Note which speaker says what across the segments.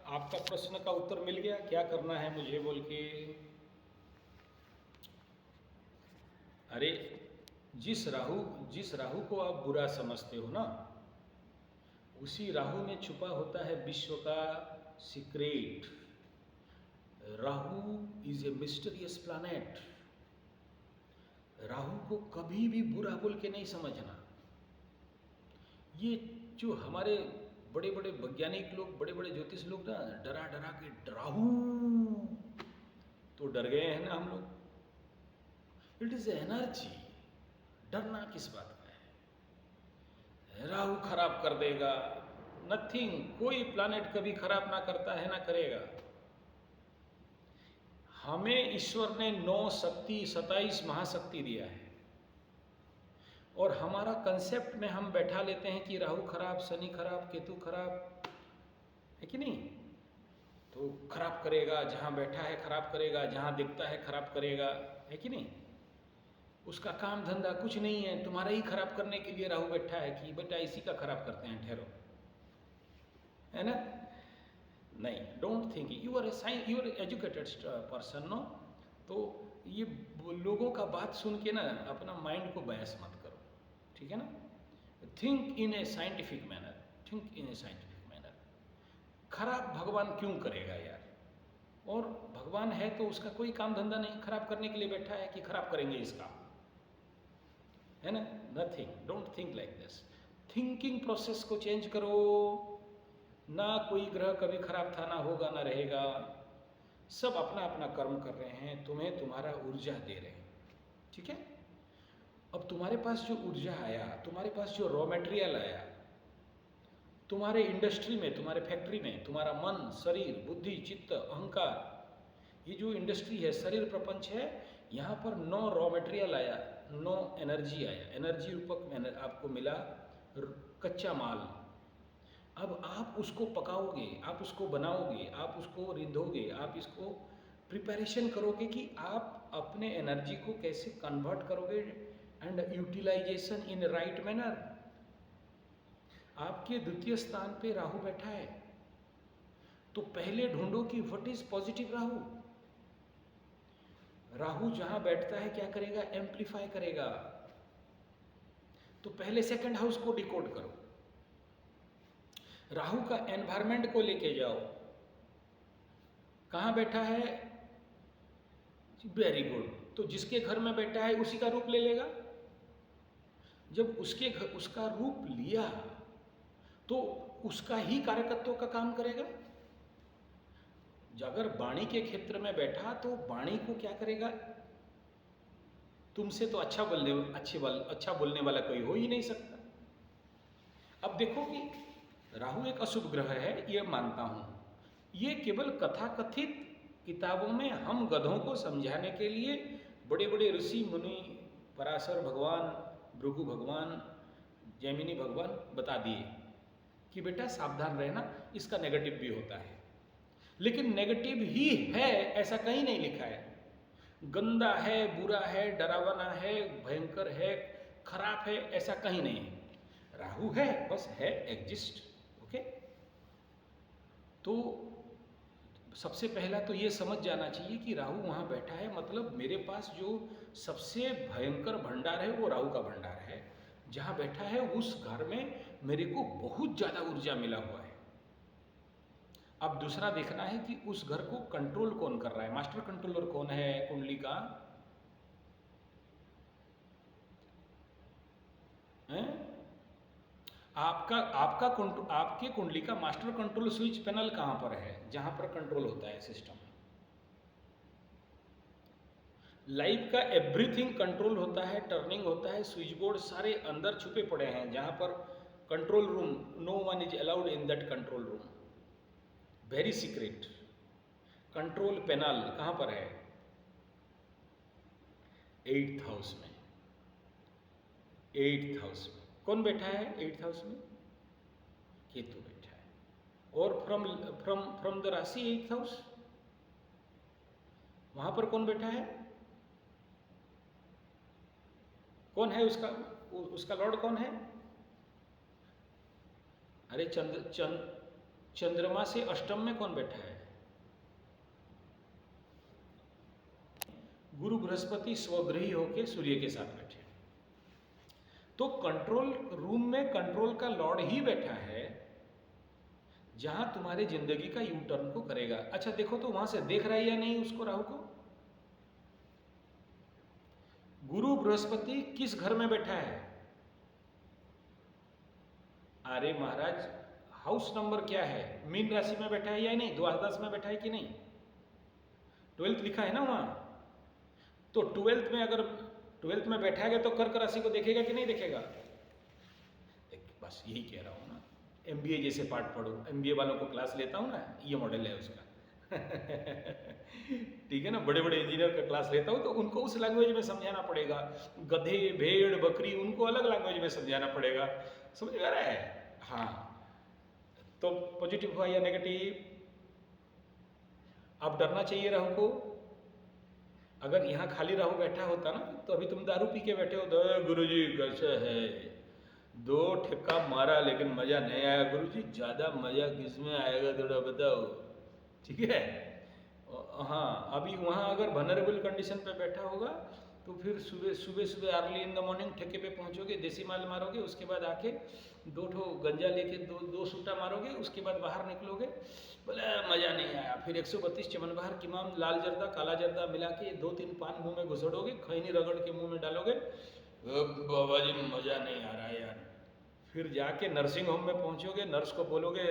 Speaker 1: आपका प्रश्न का उत्तर मिल गया, क्या करना है मुझे बोल के। अरे जिस राहु को आप बुरा समझते हो ना, उसी राहु में छुपा होता है विश्व का secret. Rahu is a mysterious planet. Rahu को कभी भी बुरा बोल के नहीं समझना। ये जो हमारे बड़े बड़े वैज्ञानिक लोग, बड़े बड़े ज्योतिष लोग ना, डरा डरा के राहु, तो डर गए हैं ना हम लोग। It is energy. डरना किस बात का है? राहु खराब कर देगा, नथिंग। कोई प्लैनेट कभी खराब ना करता है ना करेगा। हमें ईश्वर ने 9 शक्ति 27 महाशक्ति दिया है, और हमारा कंसेप्ट में हम बैठा लेते हैं कि राहु खराब, शनि खराब, केतु खराब, है कि नहीं? तो खराब करेगा, जहाँ बैठा है खराब करेगा, जहाँ दिखता है खराब करेगा, है कि नहीं? उसका काम धंधा कुछ नहीं है, तुम्हारा ही खराब करने के लिए राहु बैठा है कि बेटा इसी का खराब करते हैं, ठहरो, है ना? नहीं, don't think. You are educated person, no? तो ये लोगों का बात सुन के ना अपना माइंड को बहस मत करो, ठीक है ना? Think in A scientific manner, think in A scientific manner. खराब भगवान क्यों करेगा यार? और भगवान है तो उसका कोई काम धंधा नहीं, खराब करने के लिए बैठा है कि खराब करेंगे इसका, है ना? Nothing. Don't think like this. Thinking process को चेंज करो। ना कोई ग्रह कभी खराब था, ना होगा, ना रहेगा। सब अपना अपना कर्म कर रहे हैं, तुम्हें तुम्हारा ऊर्जा दे रहे हैं, ठीक है? अब तुम्हारे पास जो ऊर्जा आया, तुम्हारे पास जो रॉ मटेरियल आया, तुम्हारे इंडस्ट्री में, तुम्हारे फैक्ट्री में, तुम्हारा मन, शरीर, बुद्धि, चित्त, अहंकार, ये जो इंडस्ट्री है, शरीर प्रपंच है, यहाँ पर 9 रॉ मटेरियल आया, 9 एनर्जी आया, एनर्जी रूपक आपको मिला कच्चा माल। अब आप उसको पकाओगे, आप उसको बनाओगे, आप उसको रिंधोगे, आप इसको प्रिपरेशन करोगे कि आप अपने एनर्जी को कैसे कन्वर्ट करोगे and utilization in right manner. आपके द्वितीय स्थान पे राहु बैठा है, तो पहले ढूंढो कि what is positive Rahu. Rahu जहां बैठता है क्या करेगा? एम्प्लीफाई करेगा। तो पहले सेकंड हाउस को डिकोड करो, राहु का एनवायरमेंट को लेके जाओ। कहाँ बैठा है? Very good. तो जिसके घर में बैठा है उसी का रूप ले लेगा। जब उसका रूप लिया तो उसका ही कारकत्व का काम करेगा। अगर वाणी के क्षेत्र में बैठा तो वाणी को क्या करेगा? तुमसे तो अच्छा बोलने वाला कोई हो ही नहीं सकता। अब देखो कि राहु एक अशुभ ग्रह है, ये मानता हूं। ये केवल कथाकथित किताबों में हम गधों को समझाने के लिए बड़े बड़े ऋषि मुनि, पराशर भगवान, भृगु भगवान, जैमिनी भगवान बता दिए कि बेटा सावधान रहना, इसका नेगेटिव भी होता है। लेकिन नेगेटिव ही है ऐसा कहीं नहीं लिखा है। गंदा है, बुरा है, डरावना है, भयंकर है, खराब है, ऐसा कहीं नहीं है। राहु है, बस है, एग्जिस्ट। ओके? तो सबसे पहला तो ये समझ जाना चाहिए कि राहु वहाँ बैठा है, मतलब मेरे पास जो सबसे भयंकर भंडार है वो राहु का भंडार है। जहाँ बैठा है उस घर में मेरे को बहुत ज़्यादा ऊर्जा मिला हुआ है। अब दूसरा देखना है कि उस घर को कंट्रोल कौन कर रहा है, मास्टर कंट्रोलर कौन है कुंडली का? है? आपके कुंडली का मास्टर कंट्रोल स्विच पैनल कहाँ पर है, जहां पर कंट्रोल होता है सिस्टम? लाइफ का एवरीथिंग कंट्रोल होता है, टर्निंग होता है, स्विच बोर्ड सारे अंदर छुपे पड़े हैं, जहां पर control room, no one is allowed in that control room, very secret. Control panel कहां पर है? 8th हाउस में। 8th हाउस में कौन बैठा है? 8th हाउस में केतु बैठा है। और फ्रॉम द राशि 8th हाउस, वहां पर कौन बैठा है? कौन है उसका लॉर्ड कौन है? अरे चंद्रमा से अष्टम में कौन बैठा है? गुरु बृहस्पति स्वग्रही होके सूर्य के साथ बैठे। तो कंट्रोल रूम में कंट्रोल का लॉर्ड ही बैठा है जहां तुम्हारे जिंदगी का यू टर्न को करेगा। अच्छा देखो तो वहां से देख रहा है या नहीं उसको, राहु को? गुरु बृहस्पति किस घर में बैठा है? अरे महाराज, हाउस नंबर क्या है? मीन राशि में बैठा है या नहीं? द्वादश में बैठा है कि नहीं? 12th लिखा है ना वहां। तो 12th में अगर 12th में बैठा है तो कर्क राशि को देखेगा कि नहीं देखेगा? बस यही कह रहा हूं ना, MBA जैसे पार्ट पढ़ो, MBA वालों को क्लास लेता हूं ना, ये मॉडल है उसका। ठीक है ना, बड़े बड़े इंजीनियर का क्लास लेता हूं तो उनको उस लैंग्वेज में समझाना पड़ेगा। गधे, भेड़, बकरी, उनको अलग लैंग्वेज में समझाना पड़ेगा। समझ में आ रहा है? हाँ। तो पॉजिटिव हुआ या नेगेटिव? अब डरना चाहिए राहु को। अगर यहाँ खाली राहु बैठा होता ना तो अभी तुम दारू पी के बैठे हो, तो गुरुजी कैसे है, 2 ठेका मारा लेकिन मजा नहीं आया गुरुजी, ज्यादा मजा किसमें आएगा थोड़ा बताओ। ठीक है? हाँ, अभी वहाँ अगर वनरेबल कंडीशन पे बैठा होगा तो फिर सुबह अर्ली इन द मॉर्निंग ठेके पे पहुँचोगे, देसी माल मारोगे, उसके बाद आके 2 ठो गंजा लेके 2 सूटा मारोगे, उसके बाद बाहर निकलोगे, बोले मज़ा नहीं आया। फिर 132 चमन बाहर किमाम लाल जर्दा काला जर्दा मिला के 2-3 पान मुंह में घुसड़ोगे, खैनी रगड़ के मुंह में डालोगे, बाबा जी मज़ा नहीं आ रहा है यार। फिर जाके नर्सिंग होम में पहुँचोगे, नर्स को बोलोगे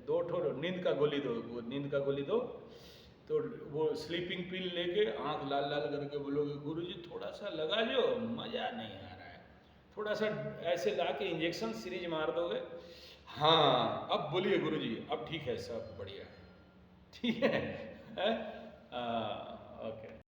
Speaker 1: 2 ठो नींद का गोली दो, वो नींद का गोली दो, तो वो स्लीपिंग पिल लेके आंख लाल लाल करके बोलोगे गुरुजी थोड़ा सा लगा जो, मज़ा नहीं आ रहा है, थोड़ा सा ऐसे ला के इंजेक्शन सीरीज मार दोगे, हाँ अब बोलिए गुरुजी अब ठीक है, सब बढ़िया है। ठीक है?